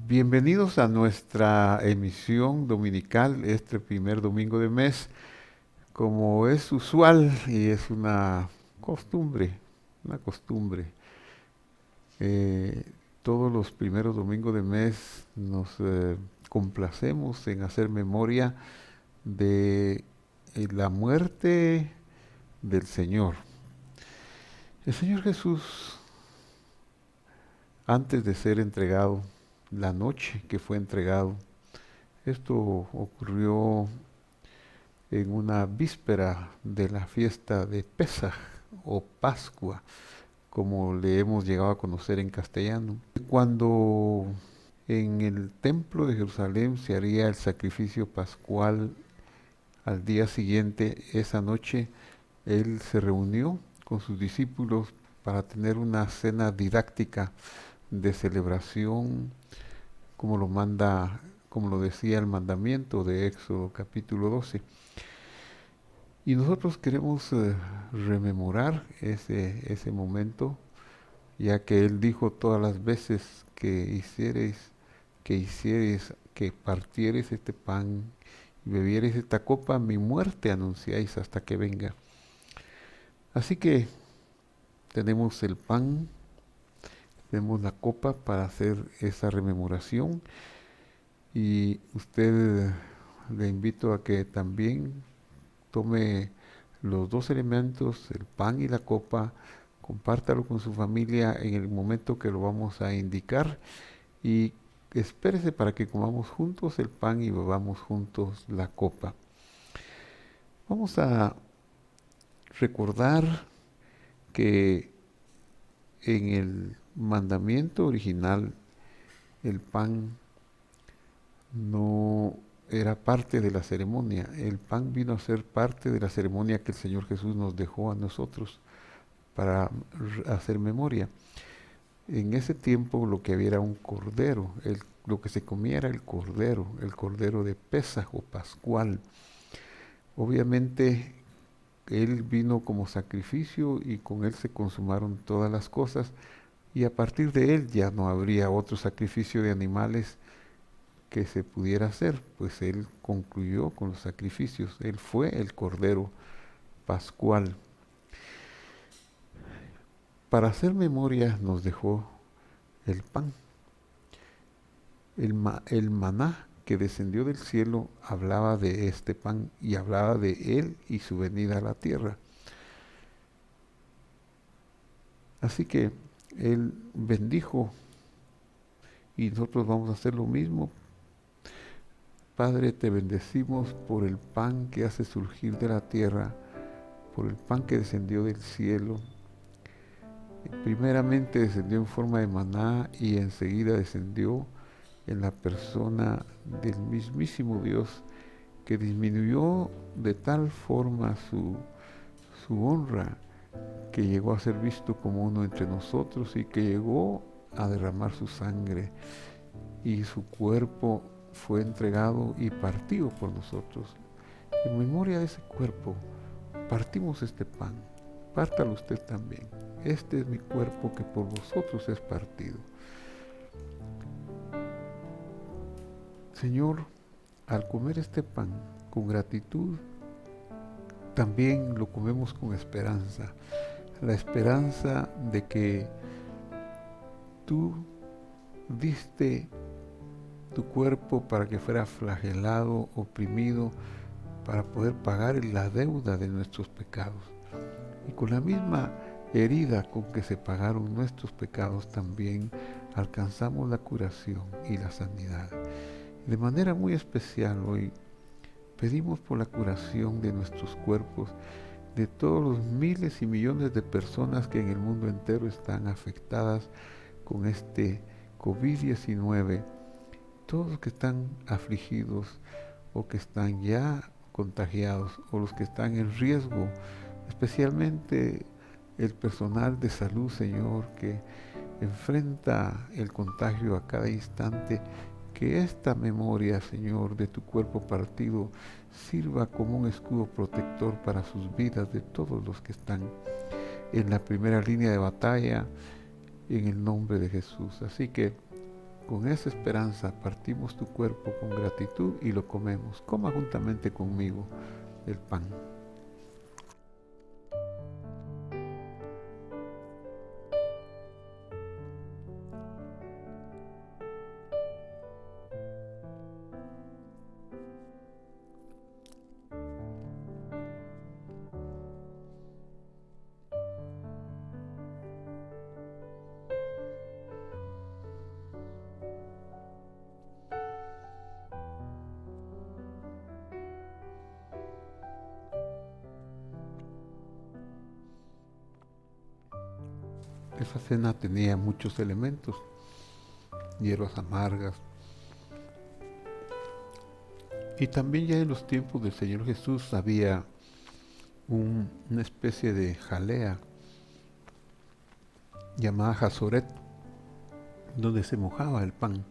Bienvenidos a nuestra emisión dominical, este primer domingo de mes. Como es usual y es una costumbre, eh, todos los primeros domingos de mes nos complacemos en hacer memoria de la muerte del Señor. El Señor Jesús, antes de ser entregado, la noche que fue entregado, esto ocurrió en una víspera de la fiesta de Pesaj o Pascua, como le hemos llegado a conocer en castellano. Cuando en el templo de Jerusalén se haría el sacrificio pascual al día siguiente, esa noche, él se reunió con sus discípulos para tener una cena didáctica de celebración, como lo manda, como lo decía el mandamiento de Éxodo capítulo 12. Y nosotros queremos rememorar ese momento, ya que Él dijo todas las veces que partiereis este pan y bebiereis esta copa, mi muerte anunciáis hasta que venga. Así que tenemos el pan, tenemos la copa para hacer esa rememoración y usted le invito a que también tome los dos elementos, el pan y la copa, compártalo con su familia en el momento que lo vamos a indicar y espérese para que comamos juntos el pan y bebamos juntos la copa. Vamos a recordar que en el mandamiento original el pan no era parte de la ceremonia. El pan vino a ser parte de la ceremonia que el Señor Jesús nos dejó a nosotros para hacer memoria. En ese tiempo lo que había era un cordero, lo que se comía era el cordero de Pesaj o Pascual. Obviamente Él vino como sacrificio y con Él se consumaron todas las cosas y a partir de Él ya no habría otro sacrificio de animales que se pudiera hacer, pues Él concluyó con los sacrificios, Él fue el cordero pascual. Para hacer memoria nos dejó el pan. El maná que descendió del cielo hablaba de este pan y hablaba de él y su venida a la tierra. Así que él bendijo y nosotros vamos a hacer lo mismo. Padre, te bendecimos por el pan que hace surgir de la tierra, por el pan que descendió del cielo. Primeramente descendió en forma de maná y enseguida descendió en la persona del mismísimo Dios, que disminuyó de tal forma su honra que llegó a ser visto como uno entre nosotros y que llegó a derramar su sangre y su cuerpo fue entregado y partido por nosotros. En memoria de ese cuerpo, partimos este pan. Pártalo usted también. Este es mi cuerpo que por vosotros es partido. Señor, al comer este pan con gratitud, también lo comemos con esperanza. La esperanza de que tú diste tu cuerpo para que fuera flagelado, oprimido, para poder pagar la deuda de nuestros pecados. Y con la misma herida con que se pagaron nuestros pecados también alcanzamos la curación y la sanidad. De manera muy especial hoy pedimos por la curación de nuestros cuerpos, de todos los miles y millones de personas que en el mundo entero están afectadas con este COVID-19, todos los que están afligidos o que están ya contagiados o los que están en riesgo, especialmente el personal de salud, Señor, que enfrenta el contagio a cada instante. Que esta memoria, Señor, de tu cuerpo partido sirva como un escudo protector para sus vidas de todos los que están en la primera línea de batalla en el nombre de Jesús. Así que Con esa esperanza partimos tu cuerpo con gratitud y lo comemos. Coma juntamente conmigo el pan. Esa cena tenía muchos elementos, hierbas amargas. Y también ya en los tiempos del Señor Jesús había una especie de jalea llamada jazoret, donde se mojaba el pan.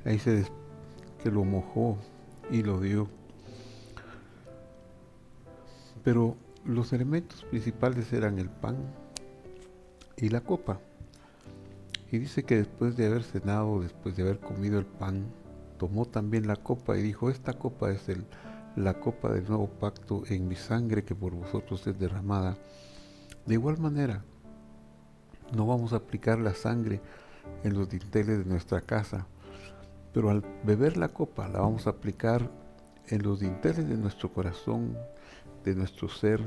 Ahí que lo mojó y lo dio. Pero los elementos principales eran el pan y la copa. Y dice que después de haber cenado, después de haber comido el pan, tomó también la copa y dijo, esta copa es la copa del nuevo pacto en mi sangre que por vosotros es derramada. De igual manera, no vamos a aplicar la sangre en los dinteles de nuestra casa, pero al beber la copa la vamos a aplicar en los dinteles de nuestro corazón, de nuestro ser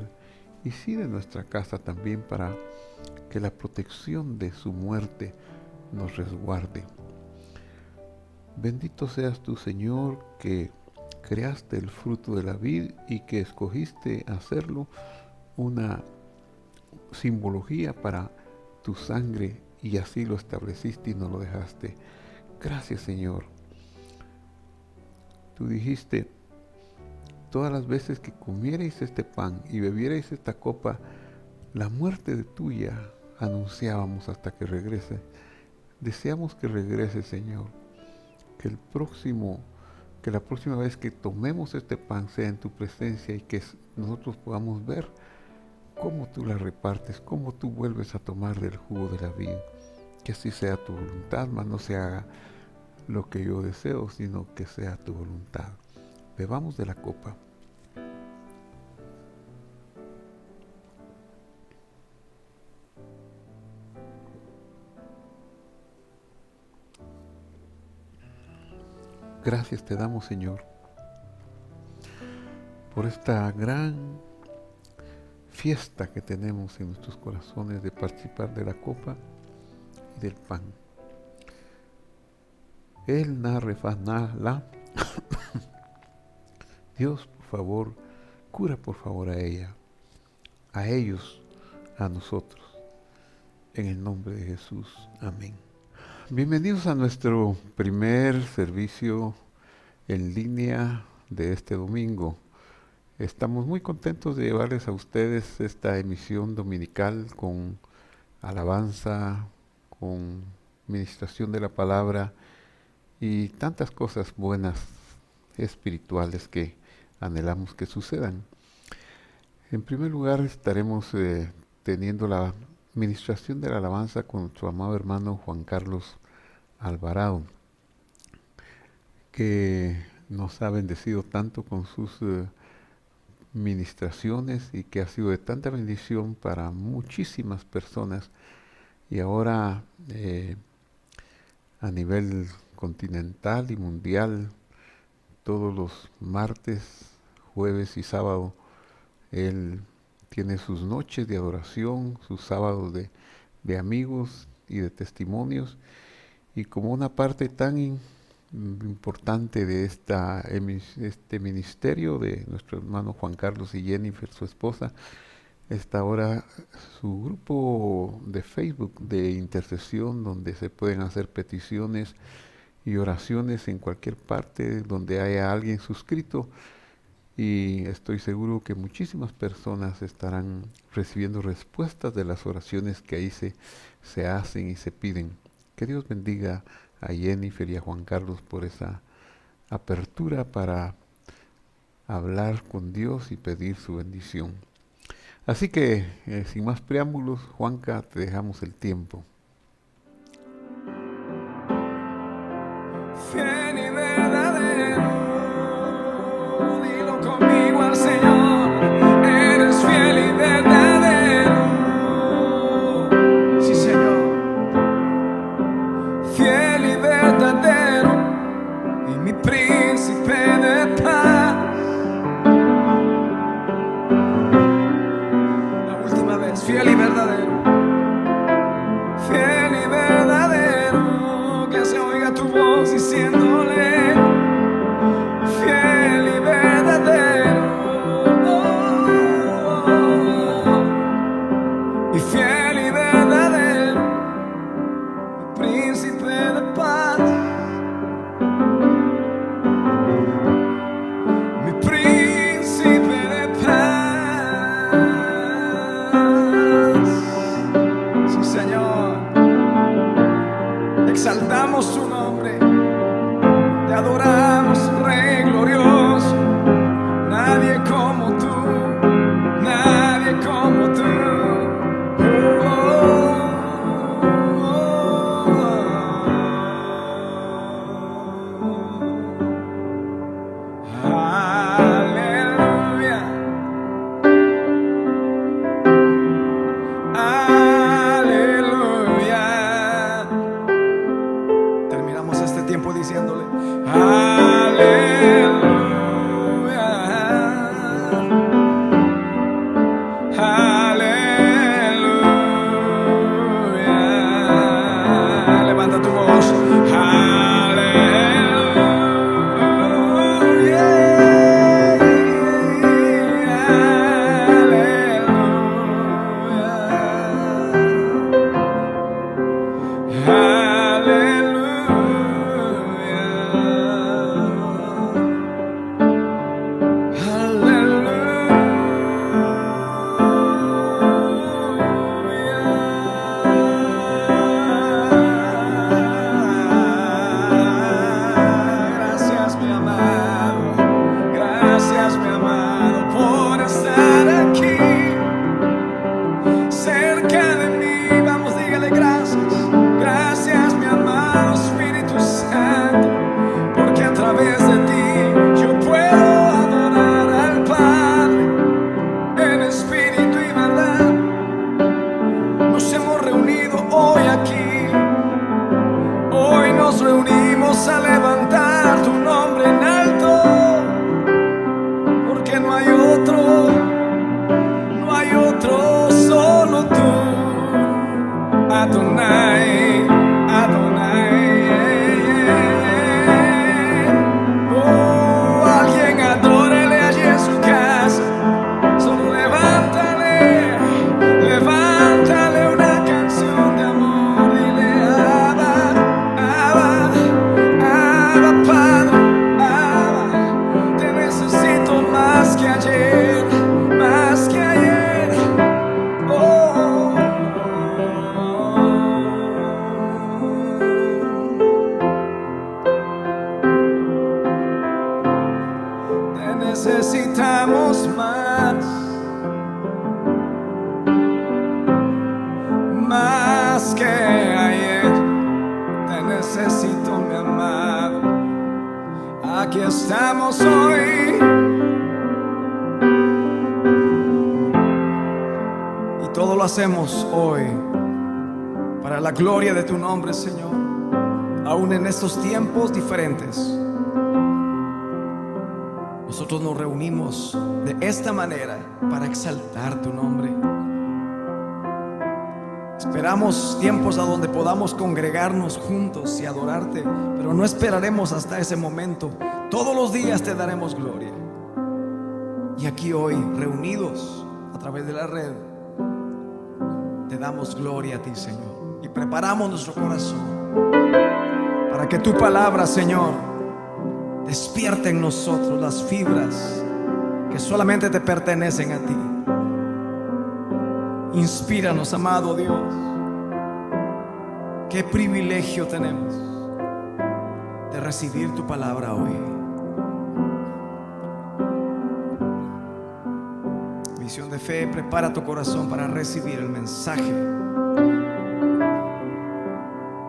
y sí de nuestra casa también, para que la protección de su muerte nos resguarde. Bendito seas tú, Señor, que creaste el fruto de la vid y que escogiste hacerlo una simbología para tu sangre y así lo estableciste y no lo dejaste. Gracias, Señor. Tú dijiste, todas las veces que comierais este pan y bebierais esta copa, la muerte de tuya anunciábamos hasta que regrese. Deseamos que regrese, Señor. Que la próxima vez que tomemos este pan sea en tu presencia y que nosotros podamos ver cómo tú la repartes, cómo tú vuelves a tomar del jugo de la vida. Que así sea tu voluntad, mas no se haga lo que yo deseo, sino que sea tu voluntad. Bebamos de la copa. Gracias te damos, Señor, por esta gran fiesta que tenemos en nuestros corazones de participar de la copa y del pan. El la Dios, por favor, cura por favor a ella, a ellos, a nosotros. En el nombre de Jesús. Amén. Bienvenidos a nuestro primer servicio en línea de este domingo. Estamos muy contentos de llevarles a ustedes esta emisión dominical con alabanza, con ministración de la palabra y tantas cosas buenas espirituales que anhelamos que sucedan. En primer lugar, estaremos teniendo la ministración de la alabanza con nuestro amado hermano Juan Carlos Alvarado, que nos ha bendecido tanto con sus ministraciones y que ha sido de tanta bendición para muchísimas personas. Y ahora a nivel continental y mundial, todos los martes, jueves y sábado, él tiene sus noches de adoración, sus sábados de amigos y de testimonios. Y como una parte tan importante de este ministerio de nuestro hermano Juan Carlos y Jennifer, su esposa, está ahora su grupo de Facebook de intercesión, donde se pueden hacer peticiones y oraciones en cualquier parte donde haya alguien suscrito. Y estoy seguro que muchísimas personas estarán recibiendo respuestas de las oraciones que ahí se hacen y se piden. Que Dios bendiga a Jennifer y a Juan Carlos por esa apertura para hablar con Dios y pedir su bendición. Así que, sin más preámbulos, Juanca, te dejamos el tiempo. fiel y verdadero, fiel y verdadero, que se oiga tu voz diciéndole, fiel y verdadero, y fiel y verdadero, príncipe de paz, mi príncipe de paz. Sí, Señor, exaltamos su nombre, te adoramos, Rey glorioso. Nadie como tú, nadie como tú. Aleluya, aleluya. Terminamos este tiempo diciéndole, aleluya, aleluya. Levanta tu voz, gracias mi amado, gracias mi amado por estar aquí cerca de mí. Vamos, dígale gracias, gracias mi amado Espíritu Santo, porque a través de ti yo puedo adorar al Padre en espíritu y verdad. Nos hemos reunido hoy aquí, hoy nos reunimos a levantar tu nombre en alto, porque no hay otro, no hay otro, solo tú, Adonai, Adonai. Oh, alguien adórele allí en su casa, solo levántale, levántale una canción de amor, dile Abba, Abba, Abba Padre, Abba, te necesito más que ayer, más que ayer. Oh, te necesitamos más que ayer. Te necesito, mi amado. Aquí estamos hoy, y todo lo hacemos hoy para la gloria de tu nombre, Señor. Aún en estos tiempos diferentes, nosotros nos reunimos de esta manera para exaltar tu nombre. Esperamos tiempos a donde podamos congregarnos juntos y adorarte, pero no esperaremos hasta ese momento. Todos los días te daremos gloria. Y aquí hoy, reunidos a través de la red, te damos gloria a ti, Señor. Y preparamos nuestro corazón para que tu palabra, Señor, despierte en nosotros las fibras que solamente te pertenecen a ti. Inspíranos, amado Dios. Qué privilegio tenemos de recibir tu palabra hoy. Visión de fe, prepara tu corazón para recibir el mensaje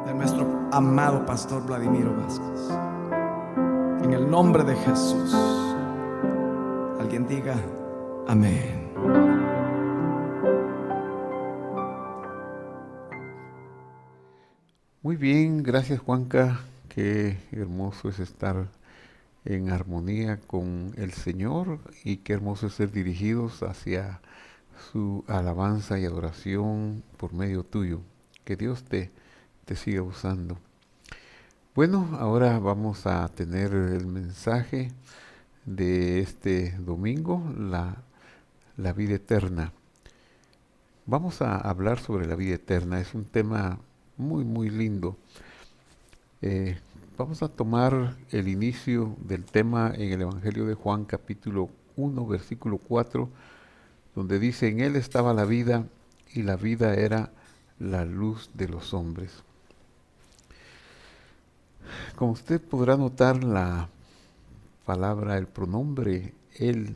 de nuestro amado pastor Vladimiro Vázquez. En el nombre de Jesús. Alguien diga amén. Muy bien, gracias Juanca. Qué hermoso es estar en armonía con el Señor y qué hermoso es ser dirigidos hacia su alabanza y adoración por medio tuyo. Que Dios te siga usando. Bueno, ahora vamos a tener el mensaje de este domingo, la vida eterna. Vamos a hablar sobre la vida eterna. Es un tema muy, muy lindo. Vamos a tomar el inicio del tema en el Evangelio de Juan, capítulo 1, versículo 4, donde dice: en él estaba la vida, y la vida era la luz de los hombres. Como usted podrá notar, la palabra, el pronombre él,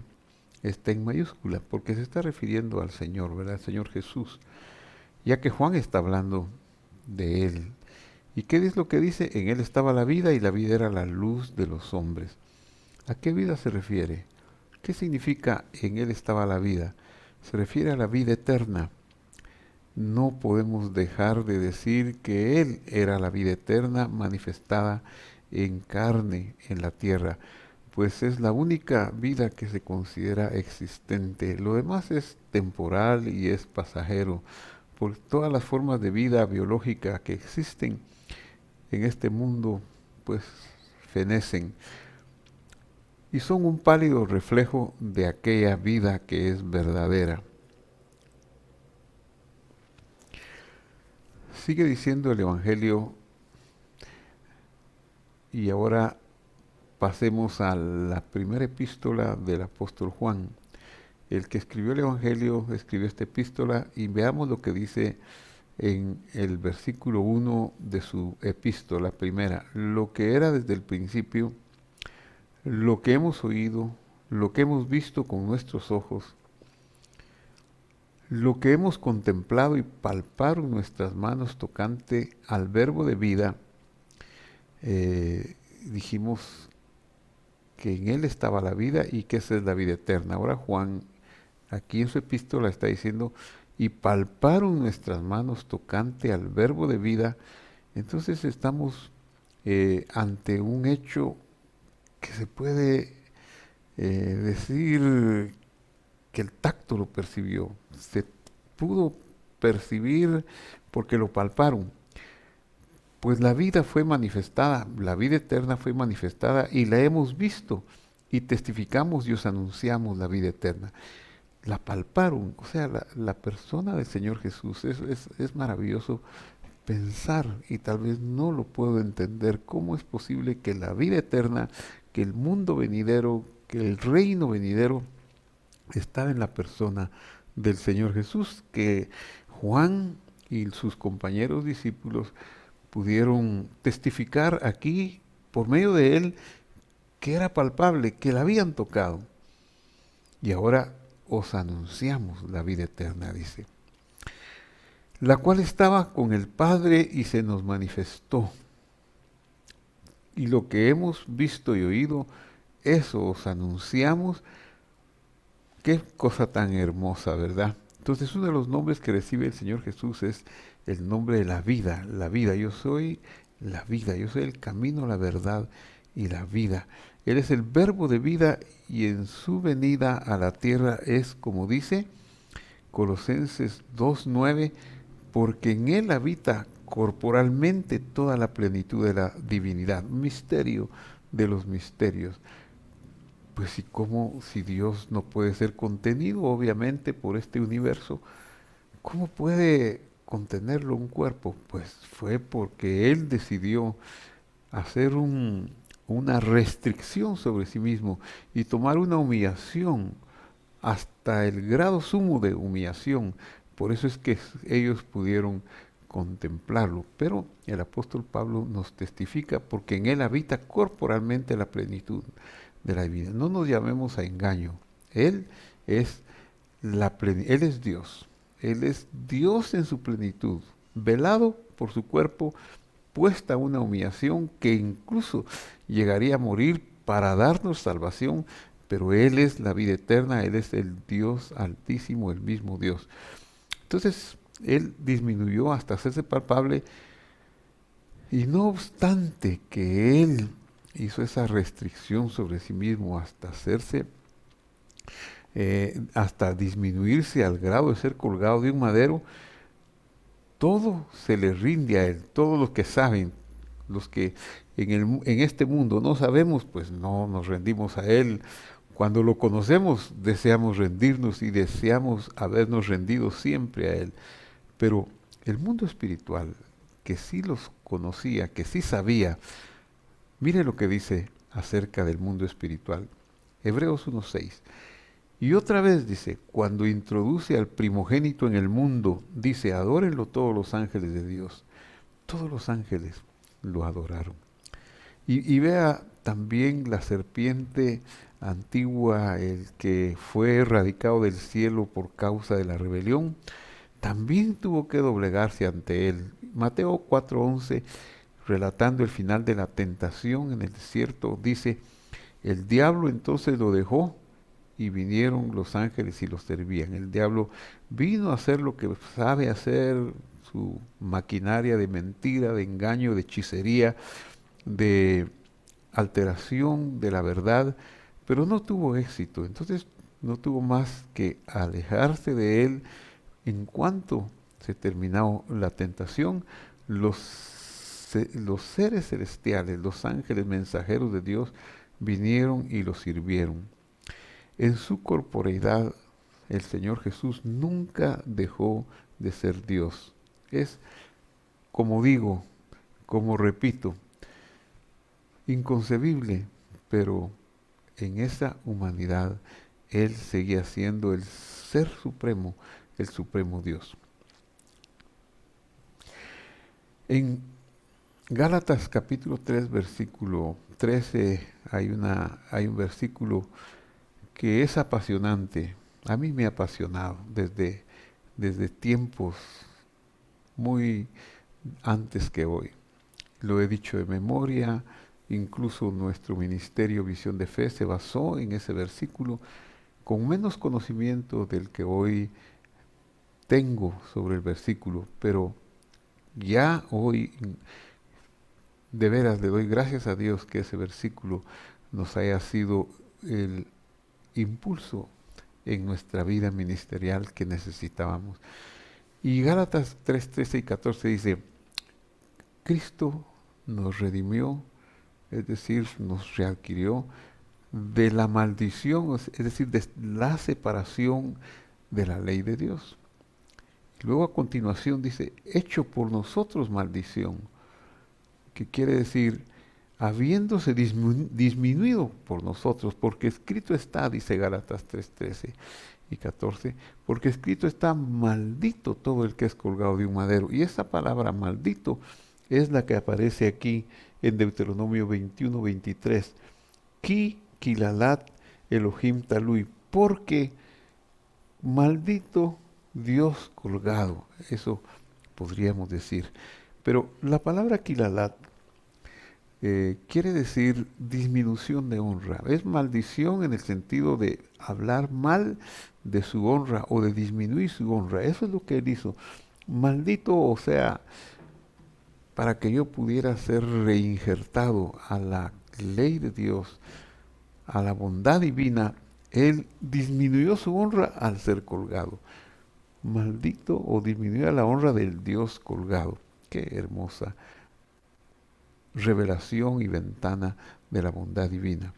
está en mayúscula, porque se está refiriendo al Señor, ¿verdad? Al Señor Jesús, ya que Juan está hablando de él. ¿Y qué es lo que dice? En él estaba la vida, y la vida era la luz de los hombres. ¿A qué vida se refiere? ¿Qué significa en él estaba la vida? Se refiere a la vida eterna. No podemos dejar de decir que él era la vida eterna manifestada en carne en la tierra, pues es la única vida que se considera existente. Lo demás es temporal y es pasajero, por todas las formas de vida biológica que existen en este mundo, pues fenecen y son un pálido reflejo de aquella vida que es verdadera. Sigue diciendo el Evangelio, y ahora pasemos a la primera epístola del apóstol Juan. El que escribió el Evangelio escribió esta epístola, y veamos lo que dice en el versículo 1 de su epístola primera: lo que era desde el principio, lo que hemos oído, lo que hemos visto con nuestros ojos, lo que hemos contemplado y palparon nuestras manos tocante al verbo de vida. Dijimos que en él estaba la vida y que esa es la vida eterna. Ahora Juan, aquí en su epístola, está diciendo: y palparon nuestras manos tocante al verbo de vida. Entonces estamos ante un hecho que se puede decir que el tacto lo percibió. Se pudo percibir porque lo palparon. Pues la vida fue manifestada, la vida eterna fue manifestada, y la hemos visto, y testificamos y os anunciamos la vida eterna. La palparon, o sea, la persona del Señor Jesús. Es maravilloso pensar, y tal vez no lo puedo entender, cómo es posible que la vida eterna, que el mundo venidero, que el reino venidero estaba en la persona del Señor Jesús, que Juan y sus compañeros discípulos pudieron testificar aquí por medio de él que era palpable, que la habían tocado. Y ahora os anunciamos la vida eterna, dice, la cual estaba con el Padre y se nos manifestó. Y lo que hemos visto y oído, eso os anunciamos. Qué cosa tan hermosa, ¿verdad? Entonces, uno de los nombres que recibe el Señor Jesús es el nombre de la vida. La vida, yo soy la vida, yo soy el camino, la verdad y la vida. Él es el verbo de vida, y en su venida a la tierra es, como dice Colosenses 2:9, porque en él habita corporalmente toda la plenitud de la divinidad. Misterio de los misterios. Pues, ¿y cómo, si Dios no puede ser contenido obviamente por este universo, cómo puede contenerlo un cuerpo? Pues fue porque Él decidió hacer una restricción sobre sí mismo y tomar una humillación hasta el grado sumo de humillación. Por eso es que ellos pudieron contemplarlo. Pero el apóstol Pablo nos testifica, porque en él habita corporalmente la plenitud de la vida. No nos llamemos a engaño. Él es Él es Dios. Él es Dios en su plenitud, velado por su cuerpo, puesta una humillación que incluso llegaría a morir para darnos salvación, pero Él es la vida eterna, Él es el Dios altísimo, el mismo Dios. Entonces, Él disminuyó hasta hacerse palpable, y no obstante que Él hizo esa restricción sobre sí mismo hasta hacerse hasta disminuirse al grado de ser colgado de un madero, todo se le rinde a Él. Todos los que saben, los que en este mundo no sabemos, pues no nos rendimos a Él. Cuando lo conocemos, deseamos rendirnos y deseamos habernos rendido siempre a Él. Pero el mundo espiritual, que sí los conocía, que sí sabía, mire lo que dice acerca del mundo espiritual. Hebreos 1:6. Y otra vez dice, cuando introduce al primogénito en el mundo, dice, adórenlo todos los ángeles de Dios. Todos los ángeles lo adoraron. Y vea también la serpiente antigua, el que fue erradicado del cielo por causa de la rebelión, también tuvo que doblegarse ante él. Mateo 4:11, relatando el final de la tentación en el desierto, dice, el diablo entonces lo dejó y vinieron los ángeles y los servían. El diablo vino a hacer lo que sabe hacer, su maquinaria de mentira, de engaño, de hechicería, de alteración de la verdad, pero no tuvo éxito. Entonces no tuvo más que alejarse de él. En cuanto se terminó la tentación, los seres celestiales, los ángeles mensajeros de Dios, vinieron y lo sirvieron. En su corporeidad, el Señor Jesús nunca dejó de ser Dios. Es, como digo, como repito, inconcebible, pero en esa humanidad Él seguía siendo el Ser Supremo, el Supremo Dios. En Gálatas capítulo 3, versículo 13, hay un versículo que es apasionante. A mí me ha apasionado desde tiempos muy antes que hoy. Lo he dicho de memoria, incluso nuestro ministerio Visión de Fe se basó en ese versículo, con menos conocimiento del que hoy tengo sobre el versículo, pero ya hoy de veras le doy gracias a Dios que ese versículo nos haya sido el impulso en nuestra vida ministerial que necesitábamos. Y Gálatas 3, 13 y 14 dice, Cristo nos redimió, es decir, nos readquirió de la maldición, es decir, de la separación de la ley de Dios. Luego a continuación dice, hecho por nosotros maldición, que quiere decir, habiéndose disminuido por nosotros, porque escrito está, dice Gálatas 3, 13 y 14, porque escrito está, maldito todo el que es colgado de un madero. Y esa palabra maldito es la que aparece aquí en Deuteronomio 21, 23. Ki kilalat Elohim talui, porque maldito Dios colgado, eso podríamos decir. Pero la palabra kilalat quiere decir disminución de honra. Es maldición en el sentido de hablar mal de su honra o de disminuir su honra. Eso es lo que él hizo. Maldito, o sea, para que yo pudiera ser reinjertado a la ley de Dios, a la bondad divina, él disminuyó su honra al ser colgado. Maldito o disminuir la honra del Dios colgado. Qué hermosa revelación y ventana de la bondad divina.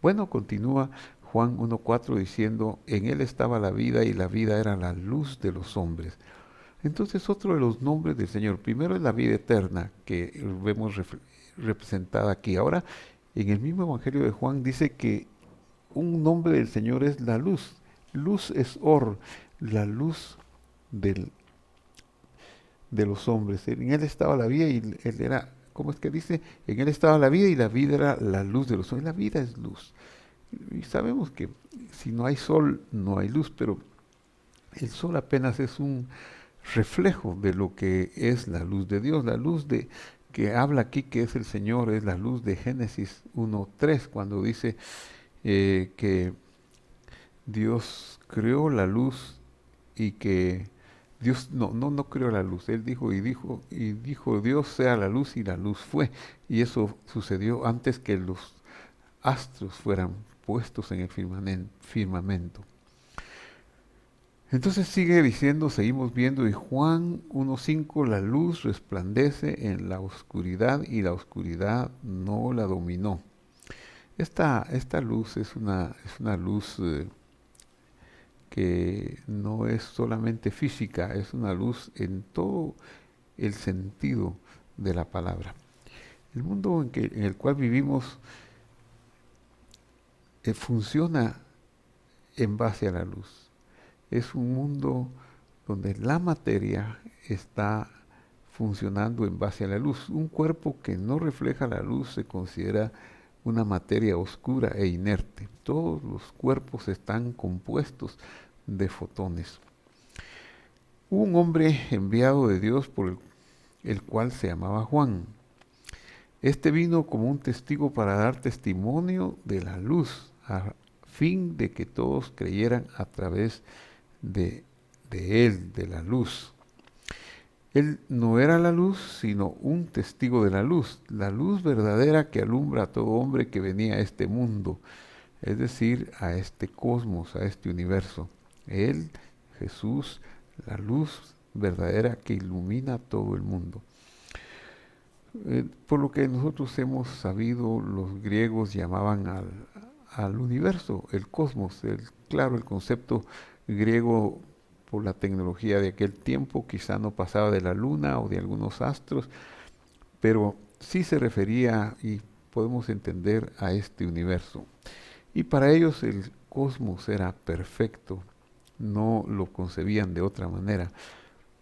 Bueno, continúa Juan 1:4 diciendo, en él estaba la vida y la vida era la luz de los hombres. Entonces otro de los nombres del Señor, primero es la vida eterna que vemos representada aquí. Ahora, en el mismo Evangelio de Juan dice que un nombre del Señor es la luz. Luz es or, la luz de los hombres. En él estaba la vida y él era, ¿cómo es que dice? En él estaba la vida y la vida era la luz de los hombres. La vida es luz. Y sabemos que si no hay sol, no hay luz, pero el sol apenas es un reflejo de lo que es la luz de Dios. La luz de que habla aquí que es el Señor es la luz de Génesis 1:3, cuando dice que Dios creó la luz y que Dios no creó la luz. Él dijo Dios sea la luz y la luz fue. Y eso sucedió antes que los astros fueran puestos en el firmamento. Entonces sigue diciendo, seguimos viendo, y Juan 1:5, la luz resplandece en la oscuridad y la oscuridad no la dominó. Esta luz es una luz que no es solamente física, es una luz en todo el sentido de la palabra. El mundo en el cual vivimos funciona en base a la luz. Es un mundo donde la materia está funcionando en base a la luz. Un cuerpo que no refleja la luz se considera una materia oscura e inerte. Todos los cuerpos están compuestos de fotones. Hubo un hombre enviado de Dios por el cual se llamaba Juan. Este vino como un testigo para dar testimonio de la luz, a fin de que todos creyeran a través de él, de la luz. Él no era la luz, sino un testigo de la luz verdadera que alumbra a todo hombre que venía a este mundo, es decir, a este cosmos, a este universo. Él, Jesús, la luz verdadera que ilumina todo el mundo. Por lo que nosotros hemos sabido, los griegos llamaban al universo el cosmos. Claro, el concepto griego por la tecnología de aquel tiempo quizá no pasaba de la luna o de algunos astros, pero sí se refería y podemos entender a este universo. Y para ellos el cosmos era perfecto, no lo concebían de otra manera,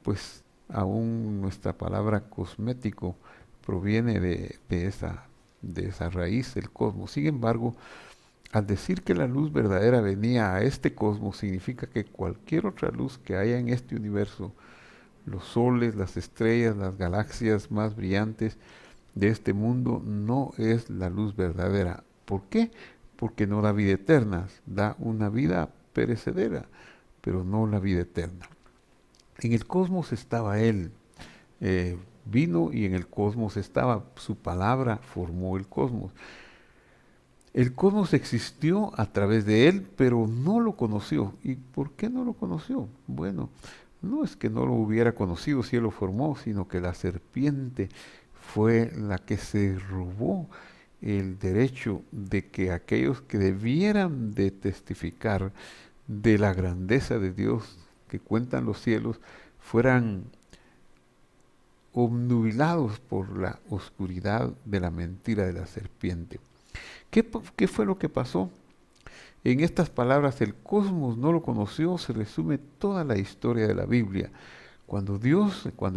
pues aún nuestra palabra cosmético proviene de esa raíz, el cosmos. Sin embargo, al decir que la luz verdadera venía a este cosmos, significa que cualquier otra luz que haya en este universo, los soles, las estrellas, las galaxias más brillantes de este mundo, no es la luz verdadera. ¿Por qué? Porque no da vida eterna, da una vida perecedera, pero no la vida eterna. En el cosmos estaba Él, vino y en el cosmos estaba, su palabra formó el cosmos. El cosmos existió a través de Él, pero no lo conoció. ¿Y por qué no lo conoció? Bueno, no es que no lo hubiera conocido si Él lo formó, sino que la serpiente fue la que se robó el derecho de que aquellos que debieran de testificar de la grandeza de Dios que cuentan los cielos fueran obnubilados por la oscuridad de la mentira de la serpiente. ¿Qué fue lo que pasó? En estas palabras, el cosmos no lo conoció, se resume toda la historia de la Biblia. Cuando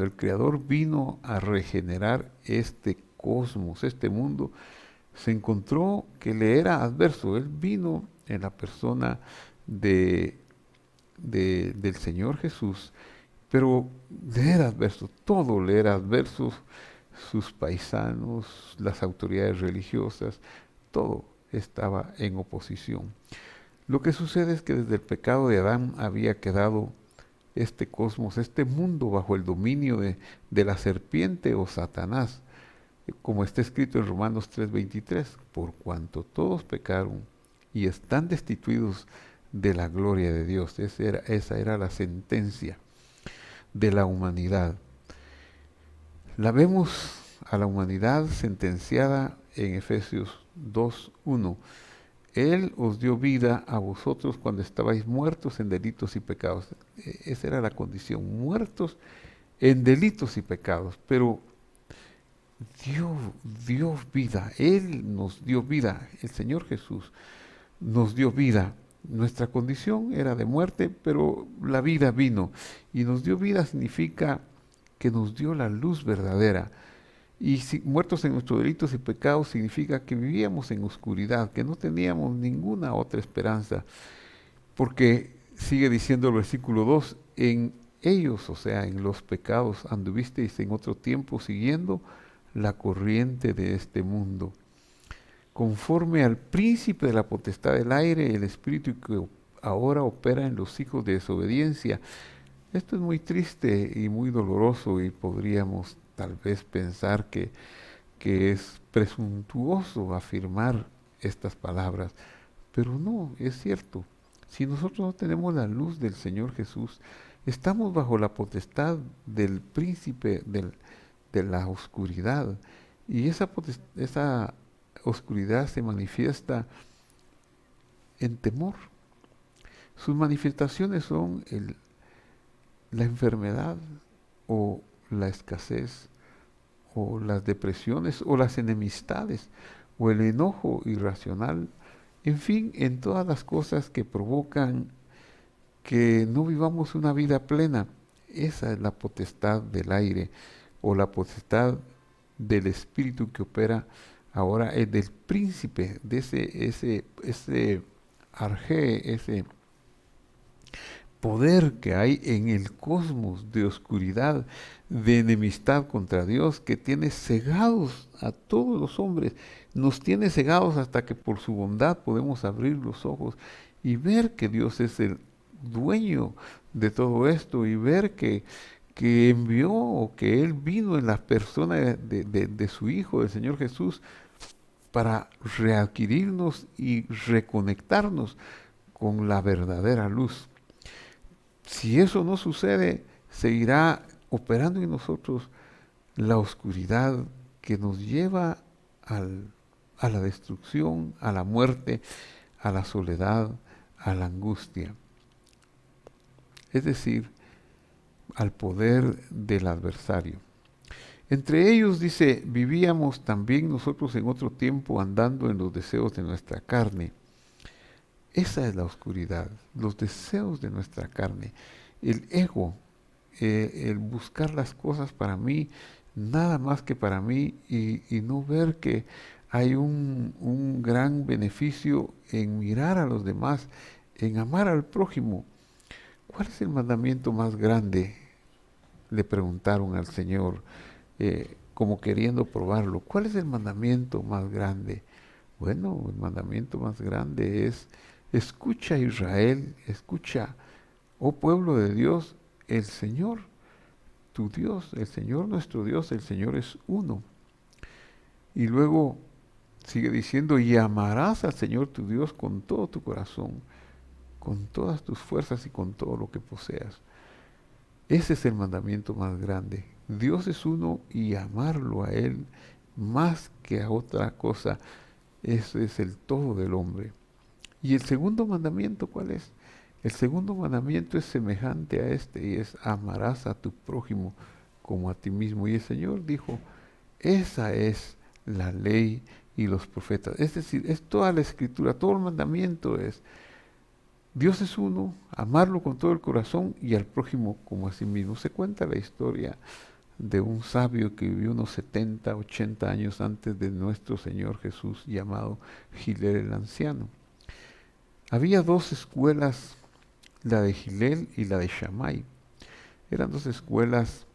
el Creador vino a regenerar este cosmos, este mundo, se encontró que le era adverso. Él vino en la persona del Señor Jesús, pero le era adverso, todo le era adverso, sus paisanos, las autoridades religiosas, todo estaba en oposición. Lo que sucede es que desde el pecado de Adán había quedado este cosmos, este mundo bajo el dominio de la serpiente o Satanás, como está escrito en Romanos 3:23, por cuanto todos pecaron y están destituidos de la gloria de Dios. Esa era la sentencia de la humanidad. La vemos a la humanidad sentenciada en Efesios 2:1. Él os dio vida a vosotros cuando estabais muertos en delitos y pecados. Esa era la condición, muertos en delitos y pecados, pero dio vida, Él nos dio vida, el Señor Jesús nos dio vida. Nuestra condición era de muerte, pero la vida vino. Y nos dio vida significa que nos dio la luz verdadera. Y si, muertos en nuestros delitos y pecados significa que vivíamos en oscuridad, que no teníamos ninguna otra esperanza. Porque sigue diciendo el versículo 2, en ellos, o sea, en los pecados, anduvisteis en otro tiempo siguiendo la corriente de este mundo, conforme al príncipe de la potestad del aire, el espíritu que ahora opera en los hijos de desobediencia. Esto es muy triste y muy doloroso y podríamos tal vez pensar que es presuntuoso afirmar estas palabras, pero no, es cierto. Si nosotros no tenemos la luz del Señor Jesús, estamos bajo la potestad del príncipe de la oscuridad. Y esa oscuridad se manifiesta en temor. Sus manifestaciones son la enfermedad o la escasez o las depresiones o las enemistades o el enojo irracional, en fin, en todas las cosas que provocan que no vivamos una vida plena. Esa es la potestad del aire o la potestad del espíritu que opera ahora, es del príncipe, de ese arjé, ese poder que hay en el cosmos de oscuridad, de enemistad contra Dios, que tiene cegados a todos los hombres, nos tiene cegados hasta que por su bondad podemos abrir los ojos y ver que Dios es el dueño de todo esto y ver que envió o que Él vino en la persona de su Hijo, del Señor Jesús, para readquirirnos y reconectarnos con la verdadera luz. Si eso no sucede, seguirá operando en nosotros la oscuridad que nos lleva a la destrucción, a la muerte, a la soledad, a la angustia. Es decir, al poder del adversario. Entre ellos, dice, vivíamos también nosotros en otro tiempo andando en los deseos de nuestra carne. Esa es la oscuridad, los deseos de nuestra carne, el ego, el buscar las cosas para mí, nada más que para mí, y no ver que hay un gran beneficio en mirar a los demás, en amar al prójimo. ¿Cuál es el mandamiento más grande? Le preguntaron al Señor, como queriendo probarlo. ¿Cuál es el mandamiento más grande? Bueno, el mandamiento más grande es: escucha, Israel, escucha, oh pueblo de Dios, el Señor, tu Dios, el Señor nuestro Dios, el Señor es uno. Y luego sigue diciendo: y amarás al Señor tu Dios con todo tu corazón, con todas tus fuerzas y con todo lo que poseas. Ese es el mandamiento más grande. Dios es uno y amarlo a Él más que a otra cosa. Eso es el todo del hombre. ¿Y el segundo mandamiento cuál es? El segundo mandamiento es semejante a este y es: amarás a tu prójimo como a ti mismo. Y el Señor dijo: esa es la ley y los profetas. Es decir, es toda la escritura, todo el mandamiento es: Dios es uno, amarlo con todo el corazón y al prójimo como a sí mismo. Se cuenta la historia de un sabio que vivió unos 70, 80 años antes de nuestro Señor Jesús, llamado Gilel el Anciano. Había dos escuelas, la de Gilel y la de Shammai. Eran dos escuelas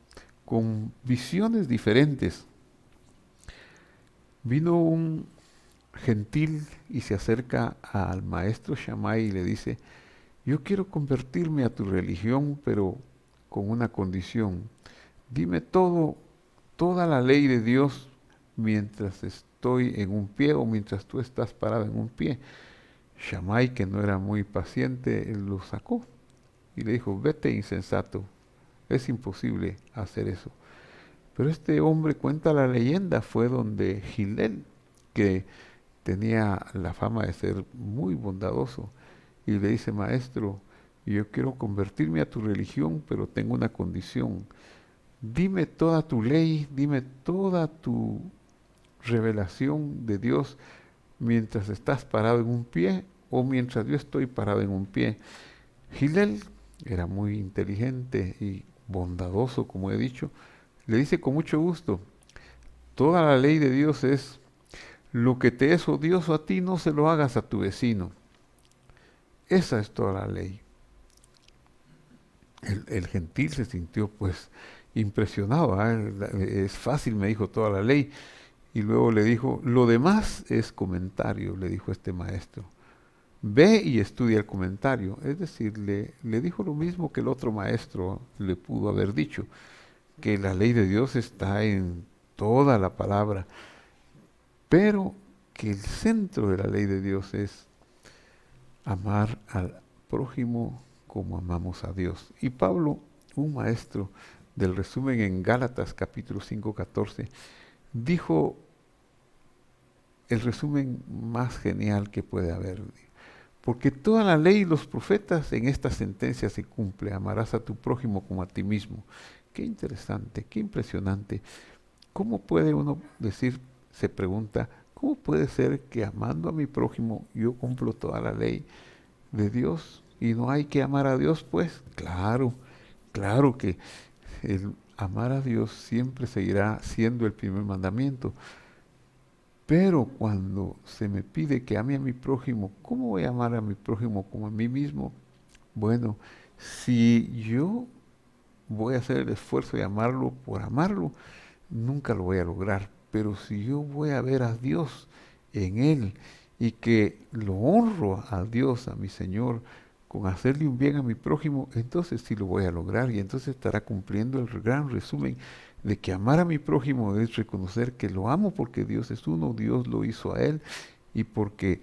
con visiones diferentes. Vino un gentil y se acerca al maestro Shammai y le dice: yo quiero convertirme a tu religión, pero con una condición. Dime toda la ley de Dios mientras estoy en un pie o mientras tú estás parado en un pie. Shammai, que no era muy paciente, lo sacó y le dijo: vete, insensato, es imposible hacer eso. Pero este hombre, cuenta la leyenda, fue donde Gilel, que tenía la fama de ser muy bondadoso, y le dice: maestro, yo quiero convertirme a tu religión, pero tengo una condición. Dime toda tu ley, dime toda tu revelación de Dios mientras estás parado en un pie o mientras yo estoy parado en un pie. Gilel era muy inteligente y bondadoso, como he dicho. Le dice con mucho gusto: toda la ley de Dios es: lo que te es odioso a ti, no se lo hagas a tu vecino. Esa es toda la ley. El gentil se sintió pues impresionado. Es fácil, me dijo, toda la ley. Y luego le dijo: lo demás es comentario, le dijo este maestro. Ve y estudia el comentario. Es decir, le dijo lo mismo que el otro maestro le pudo haber dicho, que la ley de Dios está en toda la palabra, pero que el centro de la ley de Dios es amar al prójimo como amamos a Dios. Y Pablo, un maestro del resumen en Gálatas capítulo 5, 14, dijo el resumen más genial que puede haber. Porque toda la ley y los profetas en esta sentencia se cumple. Amarás a tu prójimo como a ti mismo. Qué interesante, qué impresionante. ¿Cómo puede uno decir, se pregunta, cómo puede ser que amando a mi prójimo yo cumplo toda la ley de Dios y no hay que amar a Dios? Pues claro, claro que el amar a Dios siempre seguirá siendo el primer mandamiento. Pero cuando se me pide que ame a mi prójimo, ¿cómo voy a amar a mi prójimo como a mí mismo? Bueno, si yo voy a hacer el esfuerzo de amarlo por amarlo, nunca lo voy a lograr. Pero si yo voy a ver a Dios en él y que lo honro a Dios, a mi Señor, con hacerle un bien a mi prójimo, entonces sí lo voy a lograr y entonces estará cumpliendo el gran resumen de que amar a mi prójimo es reconocer que lo amo porque Dios es uno, Dios lo hizo a él y porque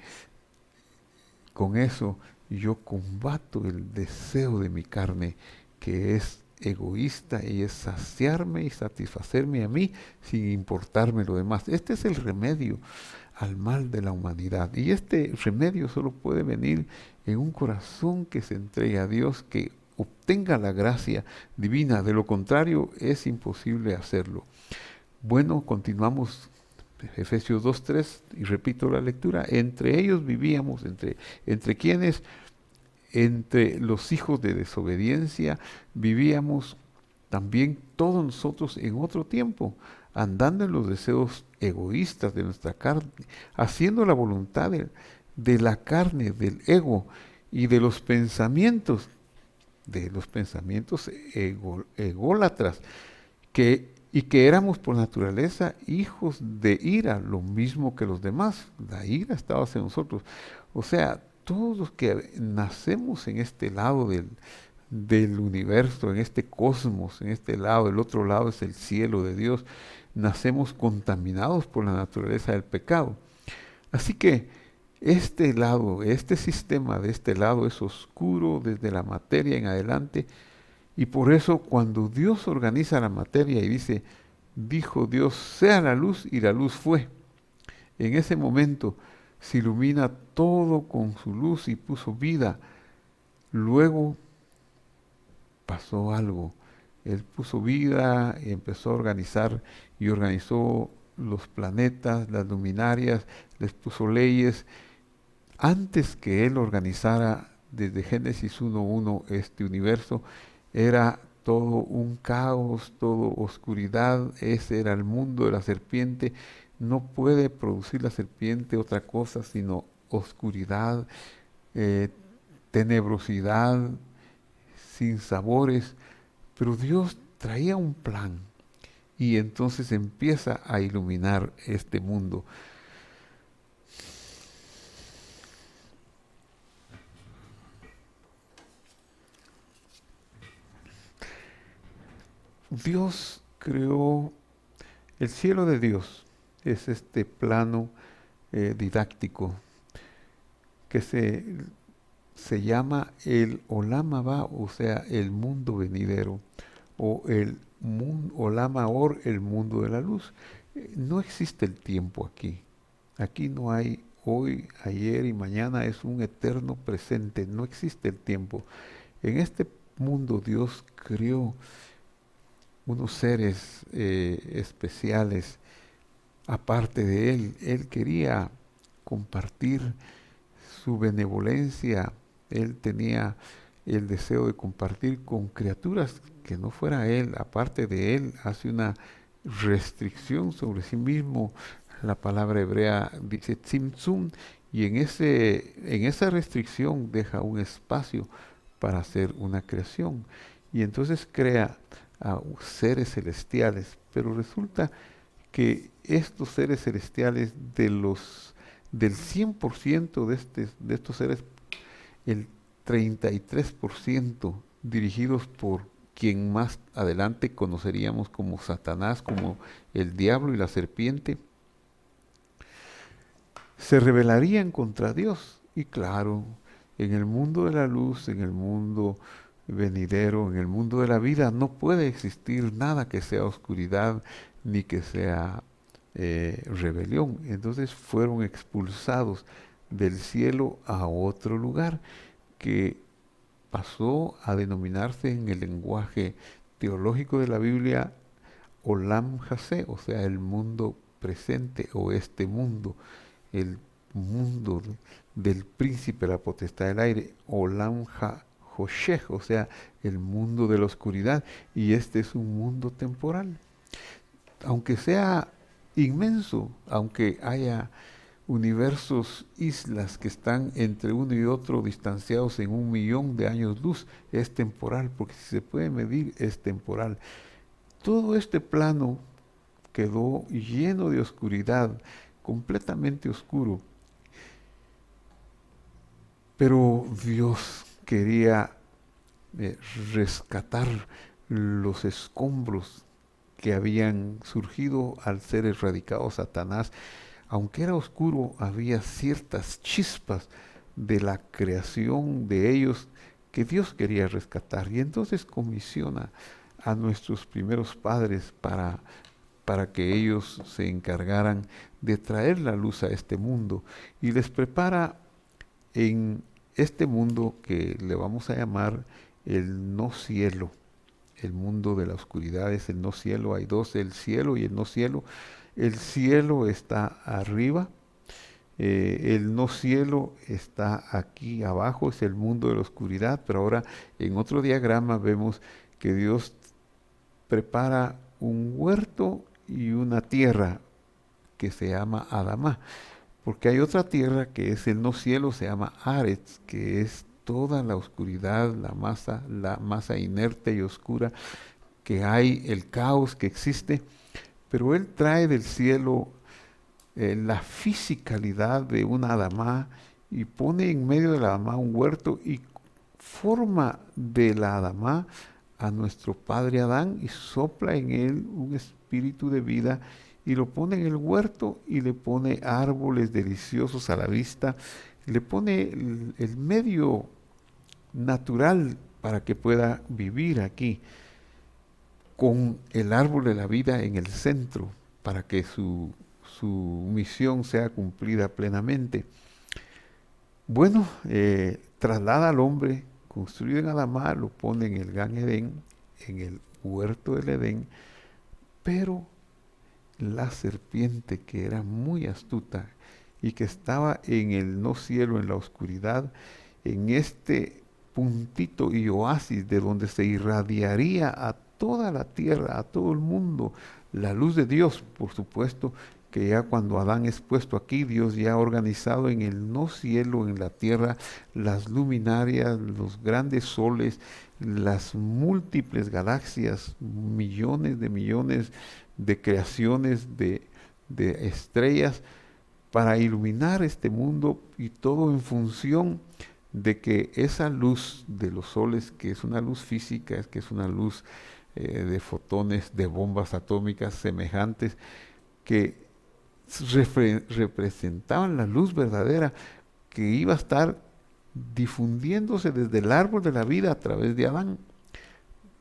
con eso yo combato el deseo de mi carne que es egoísta y es saciarme y satisfacerme a mí sin importarme lo demás. Este es el remedio al mal de la humanidad y este remedio solo puede venir en un corazón que se entregue a Dios, que obtenga la gracia divina. De lo contrario es imposible hacerlo. Bueno, continuamos Efesios 2:3 y repito la lectura. Entre ellos vivíamos, entre quienes, entre los hijos de desobediencia, vivíamos también todos nosotros en otro tiempo, andando en los deseos egoístas de nuestra carne, haciendo la voluntad de la carne, del ego y de los pensamientos ególatras, y que éramos por naturaleza hijos de ira, lo mismo que los demás. La ira estaba hacia nosotros. O sea, todos los que nacemos en este lado del universo, en este cosmos, en este lado, el otro lado es el cielo de Dios, nacemos contaminados por la naturaleza del pecado. Así que este lado, este sistema de este lado es oscuro desde la materia en adelante, y por eso cuando Dios organiza la materia y dice, dijo Dios, sea la luz, y la luz fue. En ese momento se ilumina todo con su luz y puso vida. Luego pasó algo. Él puso vida y empezó a organizar y organizó los planetas, las luminarias, les puso leyes. Antes que Él organizara desde Génesis 1:1 este universo, era todo un caos, todo oscuridad. Ese era el mundo de la serpiente. No puede producir la serpiente otra cosa sino oscuridad, tenebrosidad, sin sabores. Pero Dios traía un plan y entonces empieza a iluminar este mundo. Dios creó el cielo de Dios, es este plano didáctico que se llama el Olam Abba, o sea, el mundo venidero, o el Olam Ahor, el mundo de la luz. No existe el tiempo aquí. Aquí no hay hoy, ayer y mañana, es un eterno presente, no existe el tiempo. En este mundo Dios creó unos seres especiales aparte de Él. Él quería compartir su benevolencia. Él tenía el deseo de compartir con criaturas que no fuera Él. Aparte de Él, hace una restricción sobre sí mismo. La palabra hebrea dice tzimtzum, y en esa restricción deja un espacio para hacer una creación. Y entonces crea a seres celestiales, pero resulta que estos seres celestiales, del 100% de estos seres, el 33% dirigidos por quien más adelante conoceríamos como Satanás, como el diablo y la serpiente, se rebelarían contra Dios. Y claro, En el mundo de la luz, en el mundo venidero, en el mundo de la vida, no puede existir nada que sea oscuridad ni que sea rebelión. Entonces fueron expulsados del cielo a otro lugar que pasó a denominarse en el lenguaje teológico de la Biblia Olam Jase, o sea, el mundo presente o este mundo, el mundo del príncipe de la potestad del aire, Olam Hoshech, o sea, el mundo de la oscuridad, y este es un mundo temporal. Aunque sea inmenso, aunque haya universos, islas que están entre uno y otro distanciados en 1.000.000 de años luz, es temporal, porque si se puede medir, es temporal. Todo este plano quedó lleno de oscuridad, completamente oscuro. Pero Dios quería rescatar los escombros que habían surgido al ser erradicado Satanás. Aunque era oscuro, había ciertas chispas de la creación de ellos que Dios quería rescatar. Y entonces comisiona a nuestros primeros padres para que ellos se encargaran de traer la luz a este mundo. Y les prepara en este mundo que le vamos a llamar el no cielo. El mundo de la oscuridad es el no cielo. Hay dos, el cielo y el no cielo. El cielo está arriba, el no cielo está aquí abajo, es el mundo de la oscuridad, pero ahora en otro diagrama vemos que Dios prepara un huerto y una tierra que se llama Adamá, porque hay otra tierra que es el no cielo, se llama Aretz, que es toda la oscuridad, la masa inerte y oscura que hay, el caos que existe, pero Él trae del cielo la fisicalidad de una Adamá y pone en medio de la Adamá un huerto y forma de la Adamá a nuestro padre Adán y sopla en él un espíritu de vida y lo pone en el huerto y le pone árboles deliciosos a la vista, le pone el medio natural para que pueda vivir aquí, con el árbol de la vida en el centro, para que su misión sea cumplida plenamente. Bueno, traslada al hombre, construido en Adamá, lo pone en el Gan Edén, en el huerto del Edén, pero la serpiente, que era muy astuta y que estaba en el no cielo, en la oscuridad, en este puntito y oasis de donde se irradiaría a toda la tierra, a todo el mundo, la luz de Dios, por supuesto, que ya cuando Adán es puesto aquí, Dios ya ha organizado en el no cielo, en la tierra, las luminarias, los grandes soles, las múltiples galaxias, millones de creaciones de estrellas para iluminar este mundo, y todo en función de que esa luz de los soles, que es una luz física, que es una luz de fotones, de bombas atómicas semejantes, que representaban la luz verdadera que iba a estar difundiéndose desde el árbol de la vida a través de Adán.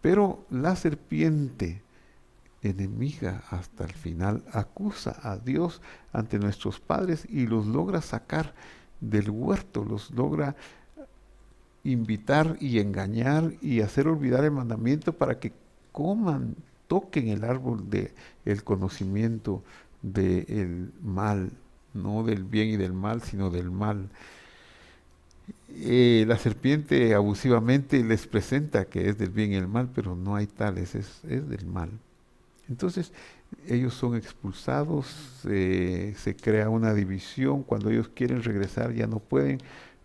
Pero la serpiente, enemiga hasta el final, acusa a Dios ante nuestros padres y los logra sacar del huerto, los logra invitar y engañar y hacer olvidar el mandamiento para que coman, toquen el árbol del conocimiento del mal, no del bien y del mal, sino del mal. La serpiente abusivamente les presenta que es del bien y el mal, pero no hay tales, es del mal. Entonces ellos son expulsados, se crea una división, cuando ellos quieren regresar ya no pueden,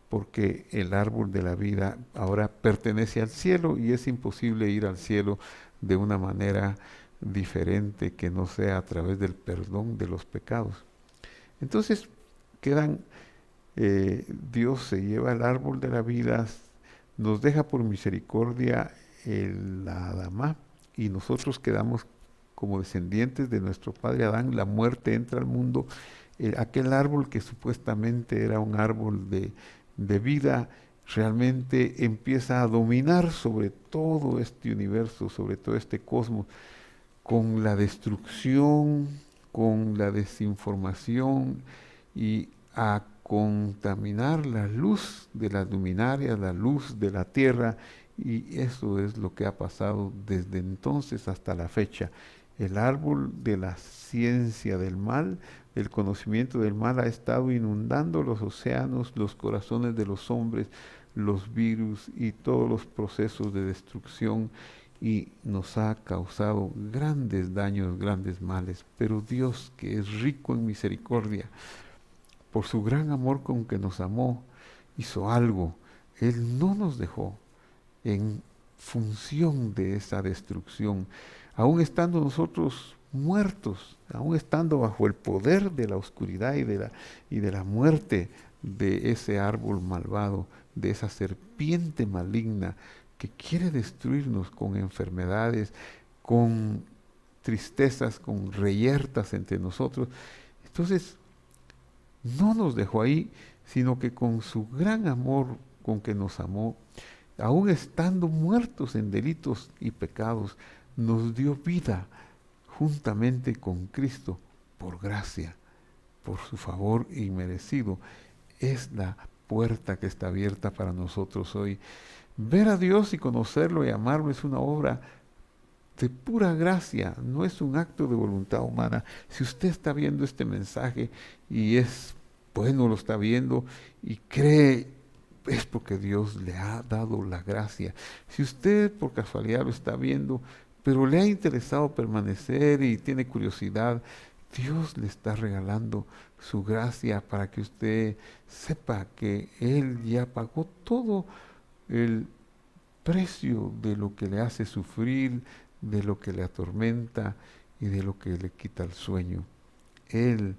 porque el árbol de la vida ahora pertenece al cielo y es imposible ir al cielo de una manera diferente que no sea a través del perdón de los pecados. Entonces quedan, Dios se lleva el árbol de la vida, nos deja por misericordia la Adamá y nosotros quedamos como descendientes de nuestro padre Adán. La muerte entra al mundo, aquel árbol que supuestamente era un árbol de vida realmente empieza a dominar sobre todo este universo, sobre todo este cosmos, con la destrucción, con la desinformación y a contaminar la luz de las luminarias, la luz de la tierra, y eso es lo que ha pasado desde entonces hasta la fecha. El árbol de la ciencia del mal, del conocimiento del mal, ha estado inundando los océanos, los corazones de los hombres, los virus y todos los procesos de destrucción, y nos ha causado grandes daños, grandes males. Pero Dios, que es rico en misericordia, por su gran amor con que nos amó, hizo algo. Él no nos dejó en función de esa destrucción, aún estando nosotros muertos, aún estando bajo el poder de la oscuridad y de la muerte de ese árbol malvado, de esa serpiente maligna que quiere destruirnos con enfermedades, con tristezas, con reyertas entre nosotros. Entonces, no nos dejó ahí, sino que con su gran amor con que nos amó, aún estando muertos en delitos y pecados, nos dio vida juntamente con Cristo por gracia, por su favor inmerecido. Es la puerta que está abierta para nosotros hoy. Ver a Dios y conocerlo y amarlo es una obra de pura gracia, no es un acto de voluntad humana. Si usted está viendo este mensaje y es bueno, lo está viendo y cree, es porque Dios le ha dado la gracia. Si usted por casualidad lo está viendo, pero le ha interesado permanecer y tiene curiosidad, Dios le está regalando su gracia para que usted sepa que Él ya pagó todo el precio de lo que le hace sufrir, de lo que le atormenta y de lo que le quita el sueño. Él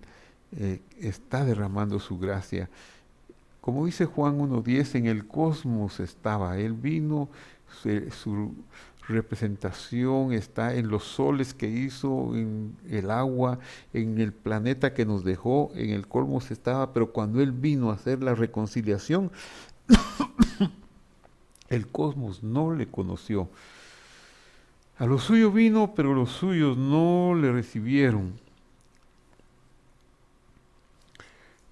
está derramando su gracia. Como dice Juan 1:10, en el cosmos estaba. Él vino, su representación está en los soles que hizo, en el agua, en el planeta que nos dejó, en el cosmos estaba, pero cuando Él vino a hacer la reconciliación, el cosmos no le conoció. A lo suyo vino, pero los suyos no le recibieron.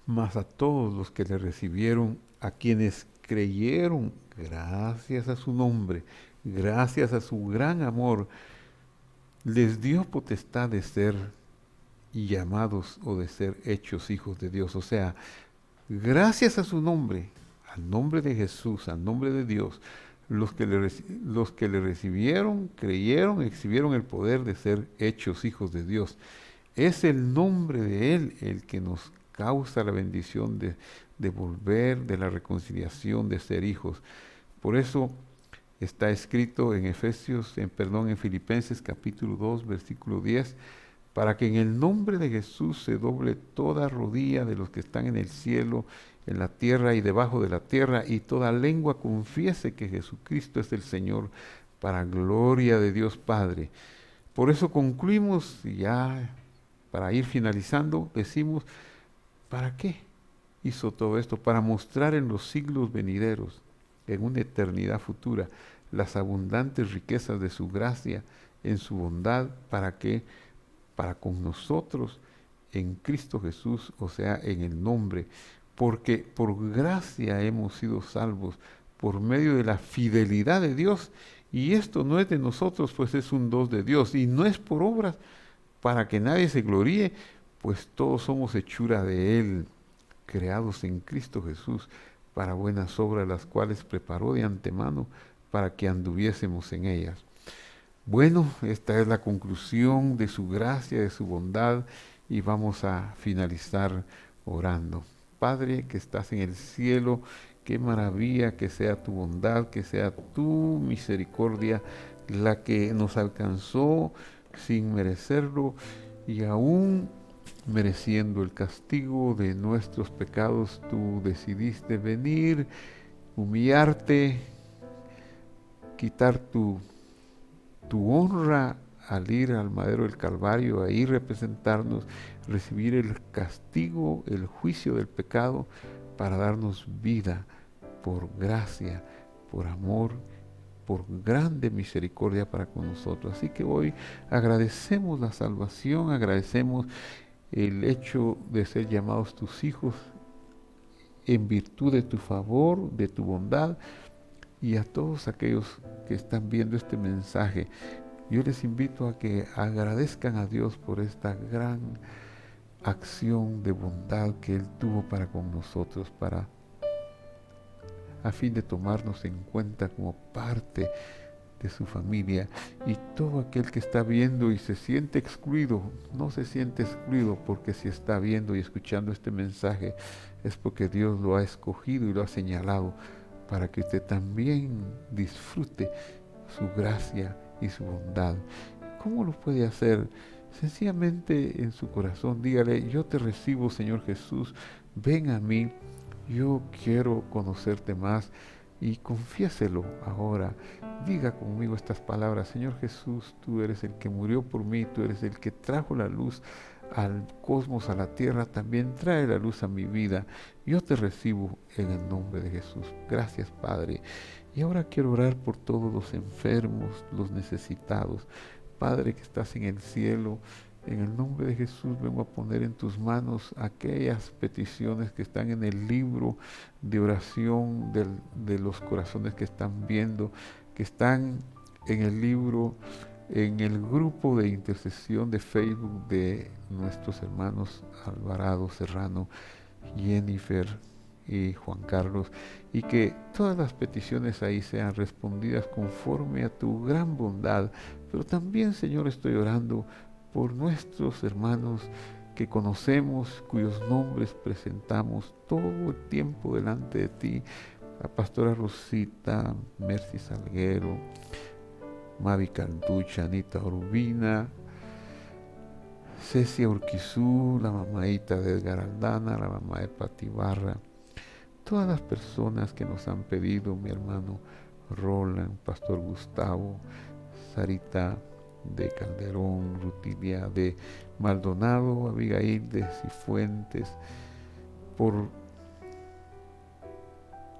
Mas a todos los que le recibieron, a quienes creyeron, gracias a su nombre, gracias a su gran amor, les dio potestad de ser llamados o de ser hechos hijos de Dios. O sea, gracias a su nombre, al nombre de Jesús, al nombre de Dios, los que le recibieron, creyeron, exhibieron el poder de ser hechos hijos de Dios. Es el nombre de Él el que nos causa la bendición de volver, de la reconciliación, de ser hijos. Por eso está escrito en Filipenses capítulo 2, versículo 10, para que en el nombre de Jesús se doble toda rodilla de los que están en el cielo, en la tierra y debajo de la tierra, y toda lengua confiese que Jesucristo es el Señor, para gloria de Dios Padre. Por eso concluimos, ya para ir finalizando, decimos, ¿para qué hizo todo esto? Para mostrar en los siglos venideros, en una eternidad futura, las abundantes riquezas de su gracia, en su bondad, para con nosotros, en Cristo Jesús, o sea, en el nombre, porque por gracia hemos sido salvos, por medio de la fidelidad de Dios, y esto no es de nosotros, pues es un don de Dios, y no es por obras, para que nadie se gloríe, pues todos somos hechura de Él, creados en Cristo Jesús, para buenas obras, las cuales preparó de antemano para que anduviésemos en ellas. Bueno, esta es la conclusión de su gracia, de su bondad, y vamos a finalizar orando. Padre que estás en el cielo, qué maravilla que sea tu bondad, que sea tu misericordia la que nos alcanzó sin merecerlo, y aún mereciendo el castigo de nuestros pecados, tú decidiste venir, humillarte, quitar tu honra al ir al madero del Calvario, ahí representarnos, recibir el castigo, el juicio del pecado, para darnos vida, por gracia, por amor, por grande misericordia para con nosotros. Así que hoy agradecemos la salvación, agradecemos el hecho de ser llamados tus hijos en virtud de tu favor, de tu bondad, y a todos aquellos que están viendo este mensaje, yo les invito a que agradezcan a Dios por esta gran acción de bondad que Él tuvo para con nosotros, a fin de tomarnos en cuenta como parte de su familia. Y todo aquel que está viendo y se siente excluido, no se siente excluido, porque si está viendo y escuchando este mensaje es porque Dios lo ha escogido y lo ha señalado para que usted también disfrute su gracia y su bondad. ¿Cómo lo puede hacer? Sencillamente en su corazón dígale: yo te recibo, Señor Jesús, ven a mí, yo quiero conocerte más. Y confiéselo ahora. Diga conmigo estas palabras: Señor Jesús, tú eres el que murió por mí, tú eres el que trajo la luz al cosmos, a la tierra, también trae la luz a mi vida. Yo te recibo en el nombre de Jesús. Gracias, Padre. Y ahora quiero orar por todos los enfermos, los necesitados. Padre que estás en el cielo, en el nombre de Jesús vengo a poner en tus manos aquellas peticiones que están en el libro de oración de los corazones que están viendo, que están en el libro, en el grupo de intercesión de Facebook de nuestros hermanos Alvarado, Serrano, Jennifer y Juan Carlos, y que todas las peticiones ahí sean respondidas conforme a tu gran bondad. Pero también, Señor, estoy orando por nuestros hermanos que conocemos, cuyos nombres presentamos todo el tiempo delante de ti: la pastora Rosita, Mercy Salguero, Mavi Cantucha, Anita Urbina, Cecia Urquizú, la mamaita de Edgar Aldana, la mamá de Pati Barra, todas las personas que nos han pedido, mi hermano Roland, Pastor Gustavo, Sarita de Calderón, Rutilia de Maldonado, Abigail de Cifuentes, por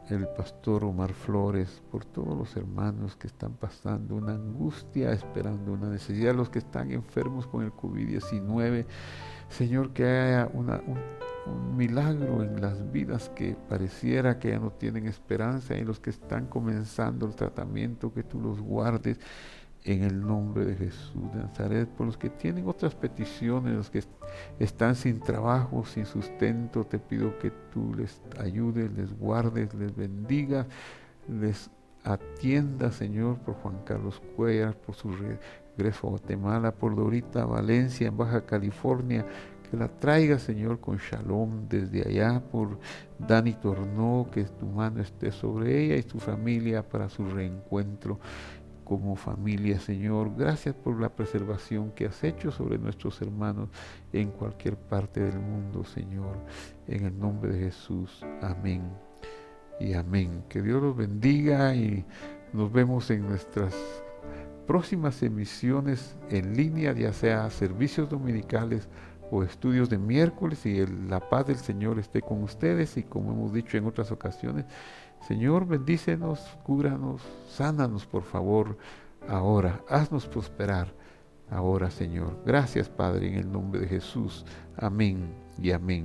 el pastor Omar Flores, por todos los hermanos que están pasando una angustia, esperando una necesidad, los que están enfermos con el COVID-19, Señor, que haya un milagro en las vidas que pareciera que ya no tienen esperanza, y los que están comenzando el tratamiento, que tú los guardes en el nombre de Jesús de Nazaret. Por los que tienen otras peticiones, los que están sin trabajo, sin sustento, te pido que tú les ayudes, les guardes, les bendigas, les atiendas, Señor, por Juan Carlos Cuellar, por su regreso a Guatemala, por Dorita Valencia en Baja California, que la traiga, Señor, con shalom desde allá, por Dani Tornó, que tu mano esté sobre ella y su familia para su reencuentro como familia, Señor. Gracias por la preservación que has hecho sobre nuestros hermanos en cualquier parte del mundo, Señor. En el nombre de Jesús. Amén y amén. Que Dios los bendiga y nos vemos en nuestras próximas emisiones en línea, ya sea servicios dominicales o estudios de miércoles, y la paz del Señor esté con ustedes. Y como hemos dicho en otras ocasiones, Señor, bendícenos, cúranos, sánanos, por favor, ahora. Haznos prosperar ahora, Señor. Gracias, Padre, en el nombre de Jesús. Amén y amén.